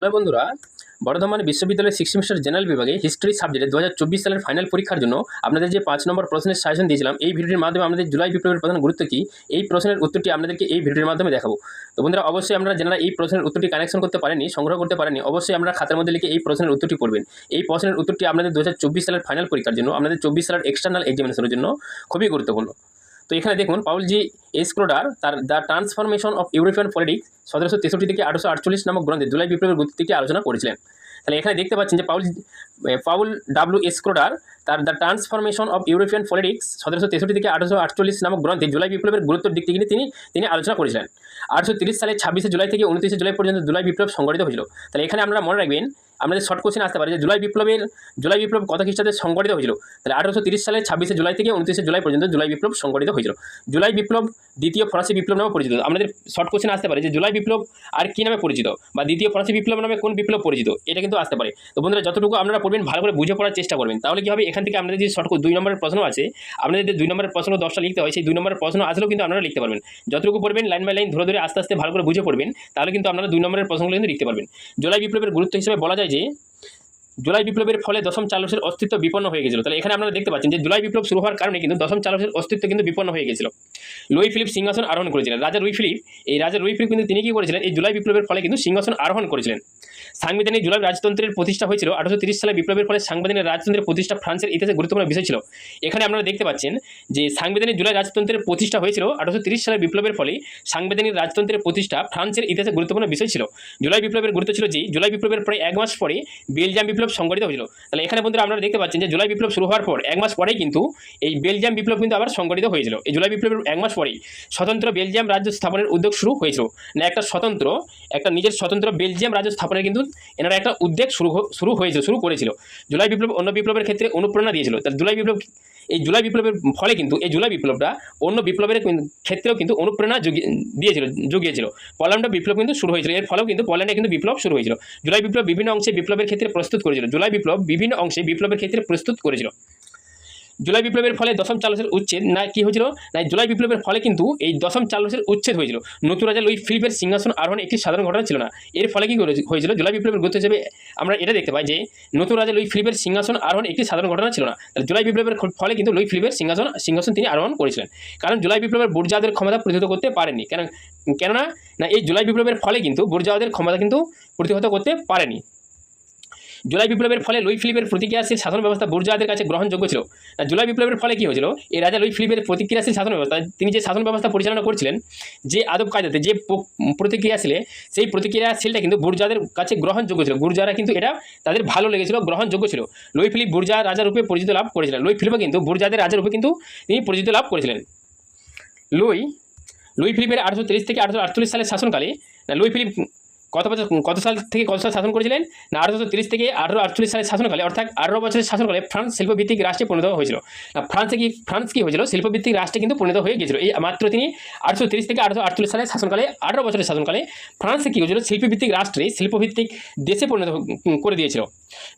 Hello বন্ধুরা, বর্ধমান বিশ্ববিদ্যালয়ের six semester general বিভাগে হিস্ট্রি সাবজেক্টে 2024 সালের ফাইনাল পরীক্ষার জন্য আপনাদের যে 5 নম্বর প্রশ্নের সাজেশন দিয়েছিলাম, এই ভিডিওর মাধ্যমে আমাদের জুলাই বিপ্লবের প্রধান গুরুত্ব কী, এই প্রশ্নের উত্তরটি আপনাদেরকে এই ভিডিওর মাধ্যমে দেখাবো। তো বন্ধুরা, অবশ্যই আপনারা যারা এই প্রশ্নের উত্তরটি কানেকশন করতে পারেননি, সংগ্রহ করতে পারেননি, অবশ্যই আমরা খাতার মধ্যে লিখে এই প্রশ্নের উত্তরটি পড়বেন। এই প্রশ্নের উত্তরটি আপনাদের 2024 সালের ফাইনাল পরীক্ষার জন্য, আপনাদের 24 সালের এক্সটার্নাল এক্সামিনেশনের জন্য খুবই গুরুত্বপূর্ণ। তো এখানে দেখুন, পাউল জি এসকোডার তার the transformation of European politics 1763 থেকে 1848 নামক গ্রন্থে জুলাই বিপ্লবের গুরুত্ব থেকে আলোচনা করেছিলেন। তাহলে এখানে দেখতে পাচ্ছেন যে পাউল ডাব্লিউ এসকোডার তার the transformation of European politics 1763 থেকে 1848 নামক গ্রন্থে জুলাই বিপ্লবের গুরুত্বের দিক থেকে তিনি আলোচনা করেছিলেন। 1830 সালে 26 জুলাই থেকে 29 জুলাই পর্যন্ত জুলাই বিপ্লব সংগঠিত হয়েছিল। তাহলে এখানে আমরা মনে রাখবেন, আমাদের শর্ট কোশ্চেন আসতে পারে যে জুলাই বিপ্লব কত খ্রিস্টাব্দে সংগঠিত হয়েছিল। তাহলে 1830 সালে 26 জুলাই থেকে 29 জুলাই পর্যন্ত জুলাই বিপ্লব সংগঠিত হয়েছিল। জুলাই বিপ্লব দ্বিতীয় ফরাসি বিপ্লব নামে পরিচিত। আমাদের শর্ট কোশ্চেন আসতে পারে যে জুলাই বিপ্লব আর কি নামে পরিচিত, বা দ্বিতীয় ফরাসি বিপ্লব নামে কোন বিপ্লব পরিচিত, এটা কিন্তু আসতে পারে। তো বন্ধুরা, যতটুকু আপনারা পড়বেন ভালো করে বুঝে পড়ার চেষ্টা করবেন, তাহলে কি হবে, এখান থেকে আপনাদের যে শর্ট 2 নম্বরের প্রশ্ন আছে, আপনাদের যে 2 নম্বরের প্রশ্ন 10টা লিখতে হয়, সেই 2 নম্বরের প্রশ্ন আসলেও কিন্তু আপনারা লিখতে পারবেন। যতটুকু পড়বেন লাইন বাই লাইন ধরে ধরে আস্তে আস্তে ভালো করে বুঝে পড়বেন, তাহলে কিন্তু আপনারা 2 নম্বরের প্রশ্নগুলো কিন্তু লিখতে পারবেন। জুলাই বিপ্লবের গুরুত্ব হিসেবে বলা যায় যে জুলাই বিপ্লবের ফলে দশম চার্লসের অস্তিত্ব বিপন্ন হয়ে গেছিল। তাহলে এখানে আপনারা দেখতে পাচ্ছেন যে জুলাই বিপ্লব শুরু হওয়ার কারণে কিন্তু দশম চার্লসের অস্তিত্ব কিন্তু বিপন্ন হয়ে গেছিল। লুই ফিলিপ সিংহাসন আরোহণ করেছিলেন। রাজা লুই ফিলিপ কিন্তু তিনি কি করেছিলেন, এই জুলাই বিপ্লবের ফলে কিন্তু সিংহাসন আরোহণ করেছিলেন। সাংবিধানিক জুলাই রাজতন্ত্রের প্রতিষ্ঠা হয়েছিল 1830 সালে। বিপ্লবের ফলে সাংবিধানিক রাজতন্ত্রের প্রতিষ্ঠা ফ্রান্সের ইতিহাসে গুরুত্বপূর্ণ বিষয় ছিল। এখানে আপনারা দেখতে পাচ্ছেন যে সাংবিধানিক জুলাই রাজতন্ত্রের প্রতিষ্ঠা হয়েছিল 1830 সালে। বিপ্লবের ফলে সাংবিধানিক রাজতন্ত্রের প্রতিষ্ঠা ফ্রান্সের ইতিহাসে গুরুত্বপূর্ণ বিষয় ছিল। জুলাই বিপ্লবের গুরুত্ব ছিল যে জুলাই বিপ্লবের প্রায় 1 মাস পরে বেলজিয়াম বিপ্লব সংগঠিত হয়েছিল। তাহলে এখানে বন্ধুরা আপনারা দেখতে পাচ্ছেন যে জুলাই বিপ্লব শুরু হওয়ার পর 1 মাস পরেই কিন্তু এই বেলজিয়াম বিপ্লব কিন্তু আবার সংগঠিত হয়েছিল। এই জুলাই বিপ্লবের 1 মাস পরেই স্বতন্ত্র বেলজিয়াম রাজ্য স্থাপনের উদ্যোগ শুরু হয়েছিল। না, একটা নিজের স্বতন্ত্র বেলজিয়াম রাজ্য স্থাপনের কিন্তু এনারা একটা উদ্যোগ শুরু করেছিল। জুলাই বিপ্লব অন্য বিপ্লবের ক্ষেত্রে অনুপ্রেরণা দিয়েছিল। তার জুলাই বিপ্লবের ফলে কিন্তু এই জুলাই বিপ্লবটা অন্য বিপ্লবের ক্ষেত্রেও কিন্তু অনুপ্রেরণা জুগিয়েছিল। পোল্যান্ড বিপ্লব কিন্তু শুরু হয়েছিল। এর ফলেও কিন্তু পোল্যান্ডে কিন্তু বিপ্লব শুরু হয়েছিল। জুলাই বিপ্লব বিভিন্ন অংশে বিপ্লবের ক্ষেত্রে প্রস্তুত করেছিল। জুলাই বিপ্লবের ফলে দশম চার্লসের উচ্ছেদ না কি হয়েছিল, না জুলাই বিপ্লবের ফলে কিন্তু এই দশম চার্লসের উচ্ছেদ হয়েছিল। নতুন রাজা লুই ফিলিপের সিংহাসন আরোহণ একটি সাধারণ ঘটনা ছিল না। এর ফলে কি হয়েছিল, জুলাই বিপ্লবের গুরুত্ব হিসেবে আমরা এটা দেখতে পাই যে নতুন রাজা লুই ফিলিপের সিংহাসন আরোহণ একটি সাধারণ ঘটনা ছিল না। তাহলে জুলাই বিপ্লবের ফলে কিন্তু লুই ফিলিপের সিংহাসন তিনি আরোহণ করেছিলেন। কারণ জুলাই বিপ্লবের বুর্জাদের ক্ষমতা প্রতিহত করতে পারেননি। কেননা এই জুলাই বিপ্লবের ফলে কিন্তু বুর্জাদের ক্ষমতা কিন্তু প্রতিহত করতে পারেনি। জুলাই বিপ্লবের ফলে লুই ফিলিপের প্রতিক্রিয়াশীল শাসন ব্যবস্থা বুর্জাদের কাছে গ্রহণযোগ্য ছিল না। জুলাই বিপ্লবের ফলে কি হয়েছিল, এই রাজা লুই ফিলিপের প্রতিক্রিয়াশীল শাসন ব্যবস্থা, তিনি যে শাসন ব্যবস্থা পরিচালনা করছিলেন, যে আদব কায়দাতে যে প্রতিক্রিয়াশীল, সেই প্রতিক্রিয়াশীলটা কিন্তু বুর্জাদের কাছে গ্রহণযোগ্য ছিল। বুর্জারা কিন্তু এটা তাদের ভালো লেগেছিল, গ্রহণযোগ্য ছিল। লুই ফিলিপ বুর্জা রাজা রূপে পরিচিত লাভ করেছিলেন। লুই ফিলিপও কিন্তু বুর্জাদের রাজা রূপে কিন্তু তিনি পরিচিত লাভ করেছিলেন। লুই ফিলিপের 1830 থেকে 1848 সালের শাসনকালে লুই ফিলিপ কত সাল থেকে কত সাল শাসন করেছিলেন, না 1830 থেকে 1848 সালের শাসনকালে, অর্থাৎ 18 বছরের শাসনকালে ফ্রান্স শিল্পভিত্তিক রাষ্ট্রে পরিণত হয়েছিল। ফ্রান্স কি হয়েছিল, শিল্পভিত্তিক রাষ্ট্রে কিন্তু পরিণত হয়ে গিয়েছিল। এই মাত্র তিনি 1830 থেকে 1848 সালের শাসনকালে, 18 বছরের শাসনকালে ফ্রান্সে কি হয়েছিল, শিল্পভিত্তিক দেশে পরিণত করে দিয়েছিল।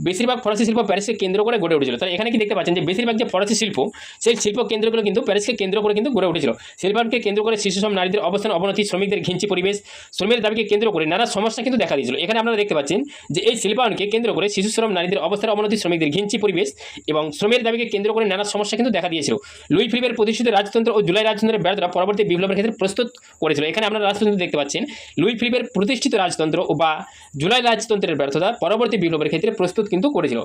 বেশিরভাগ ফরাসি শিল্প প্যারিসকে কেন্দ্র করে গড়ে উঠেছিল। তাই এখানে কি দেখতে পাচ্ছেন যে বেশিরভাগ যে ফরাসি শিল্প, সেই শিল্প কেন্দ্রগুলো কিন্তু প্যারিসকে কেন্দ্র করে কিন্তু গড়ে উঠেছিল। শিল্পায়নকে কেন্দ্র করে শিশুশ্রম, নারীদের অবস্থান অবনতি, শ্রমিকদের ঘিঞ্চি পরিবেশ, শ্রমের দাবিকে কেন্দ্র করে নানা সমস্যা কিন্তু দেখা দিয়েছিল। এখানে আপনারা দেখতে পাচ্ছেন যে এই শিল্পায়নকে কেন্দ্র করে শিশুশ্রম, নারীদের অবস্থার অবনতি, শ্রমিকদের ঘিঞ্চি পরিবেশ এবং শ্রমের দাবিকে কেন্দ্র করে নানা সমস্যা কিন্তু দেখা দিয়েছিল। লুই ফিলিপের প্রতিষ্ঠিত রাজতন্ত্র ও জুলাই রাজতন্ত্রের ব্যর্থতা পরবর্তী বিপ্লবের ক্ষেত্রে প্রস্তুত করেছিল। এখানে আপনারা রাজতন্ত্র দেখতে পাচ্ছেন, লুই ফিলিপের প্রতিষ্ঠিত রাজতন্ত্র বা জুলাই রাজতন্ত্রের ব্যর্থতা পরবর্তী বিপ্লবের ক্ষেত্রে প্রস্তুত কিন্তু করেছিল।